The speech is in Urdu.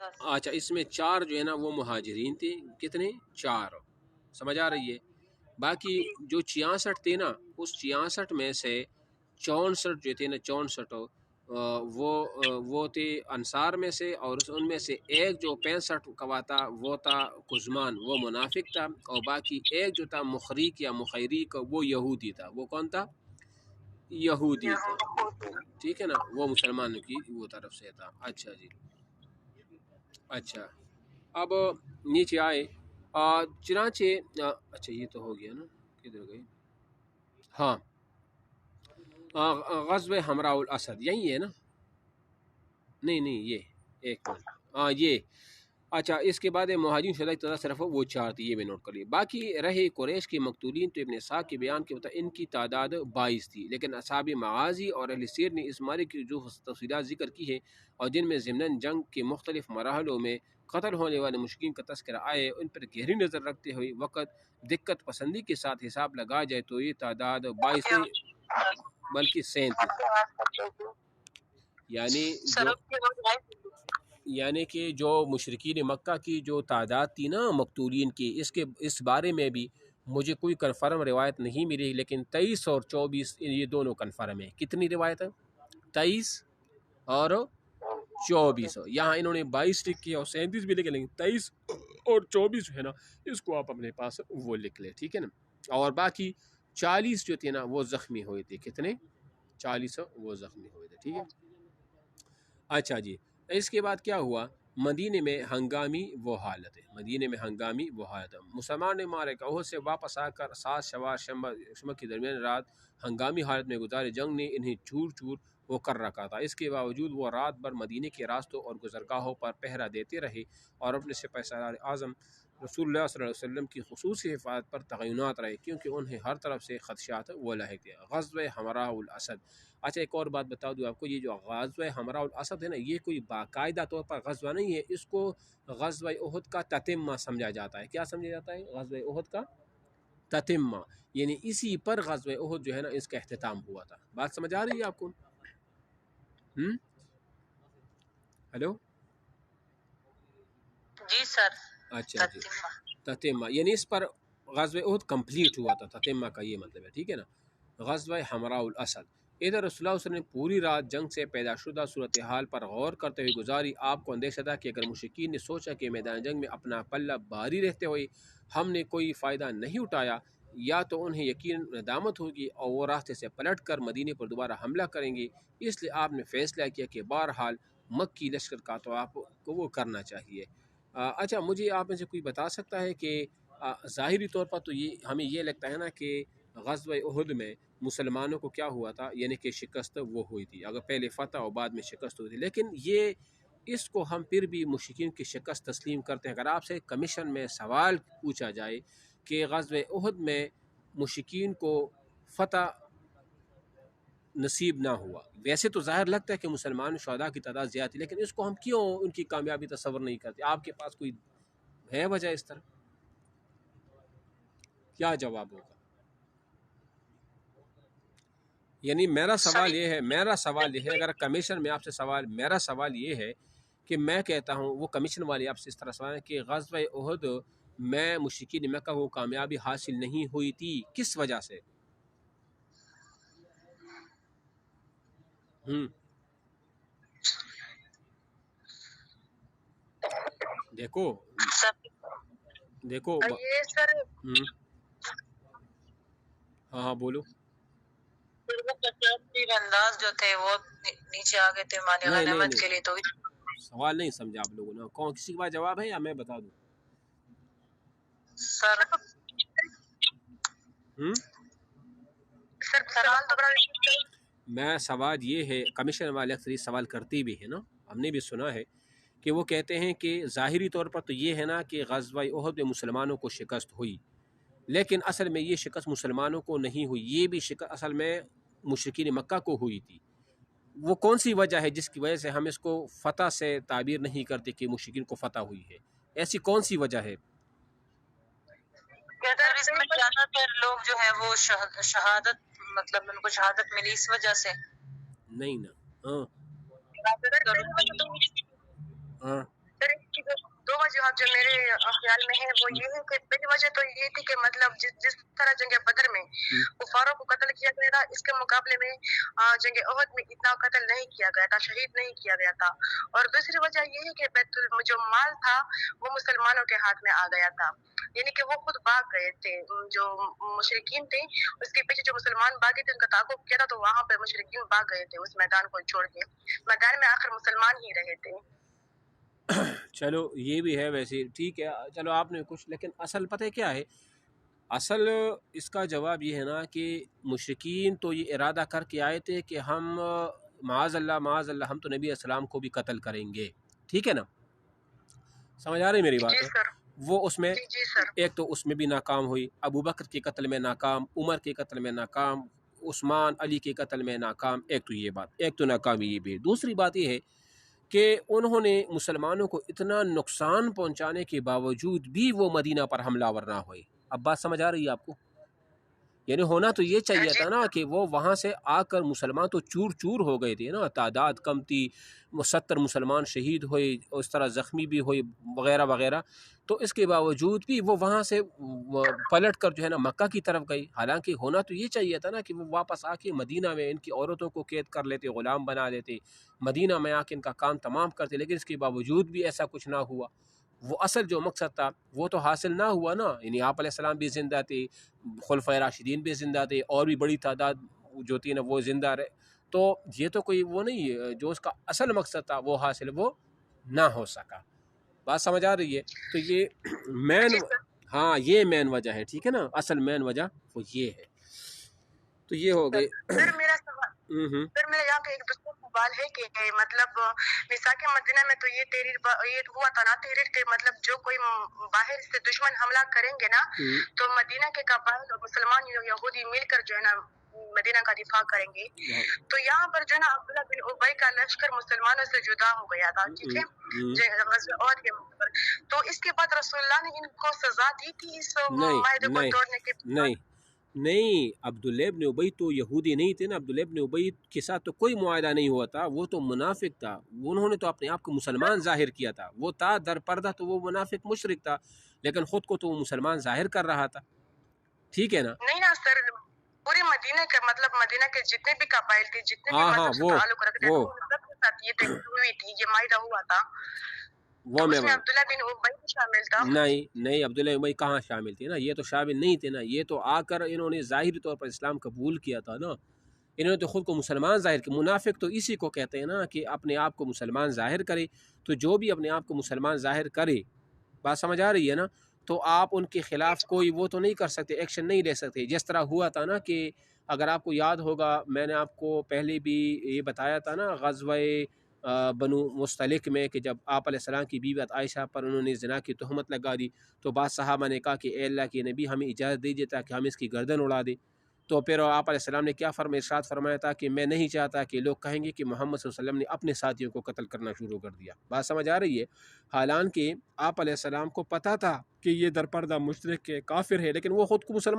اچھا اس میں 4 جو ہے نا وہ مہاجرین تھے، کتنے؟ 4، سمجھ آ رہی ہے؟ باقی جو 66 تھے نا، اس 66 میں سے 64 جو تھے نا 64 وہ تھے انصار میں سے، اور ان میں سے ایک جو 65 کا تھا وہ تھا قزمان، وہ منافق تھا، اور باقی ایک جو تھا مخریق یا مخیریق وہ یہودی تھا۔ وہ کون تھا؟ یہودی تھا، ٹھیک ہے نا، وہ مسلمانوں کی وہ طرف سے تھا۔ اچھا جی، اچھا اب نیچے آئے چنانچہ اچھا یہ تو ہو گیا نا، کدھر گئے؟ ہاں غزوہ حمراء الاسد یہی ہے نا؟ نہیں یہ ایک منٹ، ہاں یہ اچھا اس کے بعد مہاجرین شدہ کی تعداد صرف وہ 4 تھی، یہ بھی نوٹ کر لیے۔ باقی رہے قریش کے مقتولین تو ابن اسحاق کے بیان کے مطابق ان کی تعداد 22 تھی، لیکن اصحاب مغازی اور اہل سیر نے اس مارے کی جو تفصیلات ذکر کی ہے اور جن میں ضمن جنگ کے مختلف مراحلوں میں قتل ہونے والے مشرکین کا تذکرہ آئے، ان پر گہری نظر رکھتے ہوئے وقت دقت پسندی کے ساتھ حساب لگا جائے تو یہ تعداد 22 نہیں بلکہ 37، یعنی کہ جو مشرکین مکہ کی جو تعداد تھی نا مقتولین کی، اس بارے میں بھی مجھے کوئی کنفرم روایت نہیں ملی، لیکن 23 اور 24 یہ دونوں کنفرم ہیں۔ کتنی روایت ہے؟ 23 اور 24، یہاں انہوں نے 22 لکھی اور 37 بھی لکھے، لیکن 23 اور 24 جو ہے نا اس کو آپ اپنے پاس وہ لکھ لیں، ٹھیک ہے نا۔ اور باقی 40 جو تھے نا وہ زخمی ہوئے تھے، کتنے؟ 40 وہ زخمی ہوئے تھے، ٹھیک ہے۔ اچھا جی، اس کے بعد کیا ہوا؟ مدینے میں ہنگامی وہ حالت ہے، مدینے میں ہنگامی وہ حالت ہے۔ مسلمان نے مارے احد سے واپس آ کر 7 شوال شمع کی درمیان رات ہنگامی حالت میں گزارے۔ جنگ نے انہیں چور چور وہ کر رکھا تھا، اس کے باوجود وہ رات بھر مدینے کے راستوں اور گزرگاہوں پر پہرا دیتے رہے اور اپنے سپہ سالار اعظم رسول اللہ صلی اللہ علیہ وسلم کی خصوصی حفاظت پر تعینات رہے، کیونکہ انہیں ہر طرف سے خدشات وہ لاحق تھے۔ غزوہ حمراء الاسد، اچھا ایک اور بات بتا دوں آپ کو، یہ جو غزوہ حمراء الاسد ہے نا، یہ کوئی باقاعدہ طور پر غزوہ نہیں ہے، اس کو غزوہ احد کا تتمہ سمجھا جاتا ہے۔ کیا سمجھا جاتا ہے؟ غزوہ احد کا تتمہ، یعنی اسی پر غزوہ احد جو ہے نا اس کا اختتام ہوا تھا۔ بات سمجھ آ رہی ہے آپ کو؟ ہیلو جی سر۔ اچھا جی، تتمہ یعنی اس پر غزوہ احد کمپلیٹ ہوا تھا، تتمہ کا یہ مطلب ہے، ٹھیک ہے نا۔ غزوہ حمراء الاسد، ادھر رسول اللہ صلی اللہ علیہ وسلم نے پوری رات جنگ سے پیدا شدہ صورتحال پر غور کرتے ہوئے گزاری۔ آپ کو اندیشہ تھا کہ اگر مشرکین نے سوچا کہ میدان جنگ میں اپنا پلہ باری رہتے ہوئے ہم نے کوئی فائدہ نہیں اٹھایا، یا تو انہیں یقین ندامت ہوگی اور وہ راستے سے پلٹ کر مدینے پر دوبارہ حملہ کریں گے، اس لیے آپ نے فیصلہ کیا کہ بہرحال مکی لشکر کا تو آپ کو وہ کرنا چاہیے۔ اچھا مجھے آپ میں سے کوئی بتا سکتا ہے کہ ظاہری طور پر تو یہ ہمیں یہ لگتا ہے نا کہ غزوہ احد میں مسلمانوں کو کیا ہوا تھا، یعنی کہ شکست وہ ہوئی تھی، اگر پہلے فتح اور بعد میں شکست ہوئی تھی، لیکن یہ اس کو ہم پھر بھی مشرکین کی شکست تسلیم کرتے ہیں۔ اگر آپ سے کمیشن میں سوال پوچھا جائے کہ غزوہ احد میں مشرکین کو فتح نصیب نہ ہوا، ویسے تو ظاہر لگتا ہے کہ مسلمان شہداء کی تعداد زیادہ تھی، لیکن اس کو ہم کیوں ان کی کامیابی تصور نہیں کرتے؟ آپ کے پاس کوئی ہے وجہ اس طرح؟ کیا جواب ہوگا؟ یعنی میرا سوال یہ ہے اگر کمیشن میں آپ سے سوال، میرا سوال یہ ہے کہ میں کہتا ہوں وہ کمیشن والے آپ سے اس طرح سوال ہے کہ غزوہ احد میں مشرکین مکہ کو کامیابی حاصل نہیں ہوئی تھی، کس وجہ سے؟ دیکھو ہاں بولو۔ انداز جو تھے وہ نیچے آ گئے تھے مانے غنیمت کے لیے، تو سوال نہیں سمجھا آپ لوگوں نے، کون کسی کے پاس جواب ہے یا میں بتا دوں؟ سر میں سوال یہ ہے، کمیشن والے اکثر یہ سوال کرتے بھی ہیں نا، ہم نے بھی سنا ہے کہ وہ کہتے ہیں کہ ظاہری طور پر تو یہ ہے نا کہ غزوہ احد میں مسلمانوں کو شکست ہوئی، لیکن اصل میں یہ شکست مسلمانوں کو نہیں ہوئی، یہ بھی شکست اصل میں مشرکین مکہ کو ہوئی تھی۔ وہ کون سی وجہ ہے جس کی وجہ سے ہم اس کو فتح سے تعبیر نہیں کرتے کہ مشرکین کو فتح ہوئی ہے؟ ایسی کون سی وجہ ہے؟ اس میں زیادہ تر لوگ جو ہے وہ شہادت، مطلب ان کو شہادت ملی اس وجہ سے نہیں نا، ہاں وجوہات جو میرے خیال میں ہے وہ یہ ہے کہ پہلی وجہ تو یہ تھی کہ مطلب جس طرح جنگ بدر میں کفاروں کو قتل کیا گیا تھا، اس کے مقابلے میں جنگ احد میں اتنا قتل نہیں کیا گیا تھا، شہید نہیں کیا گیا تھا۔ اور دوسری وجہ یہ ہے کہ جو مال تھا وہ مسلمانوں کے ہاتھ میں آ گیا تھا، یعنی کہ وہ خود بھاگ گئے تھے۔ جو مشرکین تھے اس کے پیچھے جو مسلمان بھاگے تھے، ان کا تعاقب کیا تھا تو وہاں پہ مشرکین بھاگ گئے تھے اس میدان کو چھوڑ کے، میدان میں آخر مسلمان ہی رہے تھے۔ چلو یہ بھی ہے، ویسے ٹھیک ہے، چلو آپ نے کچھ، لیکن اصل پتہ کیا ہے، اصل اس کا جواب یہ ہے نا کہ مشرکین تو یہ ارادہ کر کے آئے تھے کہ ہم معاذ اللہ ہم تو نبی السلام کو بھی قتل کریں گے، ٹھیک ہے نا، سمجھ آ رہی میری بات ہے؟ وہ اس میں ایک تو اس میں بھی ناکام ہوئی، ابو بکر کے قتل میں ناکام، عمر کے قتل میں ناکام، عثمان علی کے قتل میں ناکام، ایک تو یہ بات، ایک تو ناکامی یہ بھی۔ دوسری بات یہ ہے کہ انہوں نے مسلمانوں کو اتنا نقصان پہنچانے کے باوجود بھی وہ مدینہ پر حملہ آور نہ ہوئے۔ اب بات سمجھ آ رہی ہے آپ کو؟ یعنی ہونا تو یہ چاہیے تھا نا کہ وہ وہاں سے آ کر مسلمان تو چور چور ہو گئے تھے نا، تعداد کم تھی، 70 مسلمان شہید ہوئے، اس طرح زخمی بھی ہوئے وغیرہ وغیرہ، تو اس کے باوجود بھی وہ وہاں سے پلٹ کر جو ہے نا مکہ کی طرف گئی۔ حالانکہ ہونا تو یہ چاہیے تھا نا کہ وہ واپس آ کے مدینہ میں ان کی عورتوں کو قید کر لیتے، غلام بنا لیتے، مدینہ میں آ کے ان کا کام تمام کرتے، لیکن اس کے باوجود بھی ایسا کچھ نہ ہوا۔ وہ اصل جو مقصد تھا وہ تو حاصل نہ ہوا نا، یعنی آپ علیہ السلام بھی زندہ تھے، خلفائے راشدین بھی زندہ تھے، اور بھی بڑی تعداد جو تھی نا وہ زندہ رہے، تو یہ تو کوئی وہ نہیں، جو اس کا اصل مقصد تھا وہ حاصل وہ نہ ہو سکا۔ بات سمجھ آ رہی ہے؟ تو یہ مین، ہاں یہ مین وجہ ہے، ٹھیک ہے نا، اصل مین وجہ وہ یہ ہے۔ تو یہ ہو گئی۔ پھر میرا یہاں پہ ایک دوسرا سوال ہے کہ مطلب میثاق مدینہ میں تو یہ ہوا تھا نا تحریر کے مطلب جو کوئی باہر سے دشمن حملہ کریں گے نا تو مدینہ کے قبائل اور مسلمان یہودی مل کر جو ہے نا مدینہ کا دفاع کریں گے۔ تو یہاں پر جو ہے نا عبداللہ بن ابی کا لشکر مسلمانوں سے جدا ہو گیا تھا، ٹھیک ہے، غزوہ احد کے موقع پر۔ تو اس کے بعد رسول اللہ نے ان کو سزا دی تھی اس معاہدے کو توڑنے کے؟ نہیں، عبداللہ ابن ابی تو یہودی نہیں تھے نا، عبداللہ ابن ابی کے ساتھ تو کوئی معاہدہ نہیں ہوا تھا، وہ تو منافق تھا، انہوں نے تو اپنے آپ کو مسلمان ظاہر کیا تھا، وہ تھا در پردہ تو وہ منافق مشرک تھا، لیکن خود کو تو وہ مسلمان ظاہر کر رہا تھا، ٹھیک ہے نا۔ نہیں نا سر، پورے مدینہ کے مطلب مدینہ کے جتنے بھی قبائل تھے، جتنے بھی مذہب سے تعلق رکھتے تھے، ان سب کے ساتھ یہ طے ہوئی تھی، یہ معاہدہ ہوا تھا، وہ میں عبداللہ بن ابی شامل تھا؟ نہیں، عبداللہ بن ابی کہاں شامل تھے نا، یہ تو شامل نہیں تھے نا، یہ تو آ کر انہوں نے ظاہری طور پر اسلام قبول کیا تھا نا، انہوں نے تو خود کو مسلمان ظاہر کیا۔ منافق تو اسی کو کہتے ہیں نا کہ اپنے آپ کو مسلمان ظاہر کرے، تو جو بھی اپنے آپ کو مسلمان ظاہر کرے، بات سمجھ آ رہی ہے نا، تو آپ ان کے خلاف کوئی وہ تو نہیں کر سکتے، ایکشن نہیں لے سکتے، جس طرح ہوا تھا نا کہ اگر آپ کو یاد ہوگا، میں نے آپ کو پہلے بھی یہ بتایا تھا نا غزوہ بنو مستلق میں، کہ جب آپ علیہ السلام کی بیوی عائشہ پر انہوں نے زنا کی تہمت لگا دی، تو بعض صحابہ نے کہا کہ اے اللہ کے نبی ہمیں اجازت دیجیے تاکہ ہم اس کی گردن اڑا دیں، تو پھر آپ علیہ السلام نے کیا ارشاد فرمایا تھا کہ میں نہیں چاہتا کہ لوگ کہیں گے کہ محمد صلی اللہ علیہ وسلم نے اپنے ساتھیوں کو قتل کرنا شروع کر دیا۔ بات سمجھ آ رہی ہے؟ حالانکہ آپ علیہ السلام کو پتہ تھا کہ یہ درپردہ مشرک کے کافر ہے، لیکن وہ خود کو مسلمان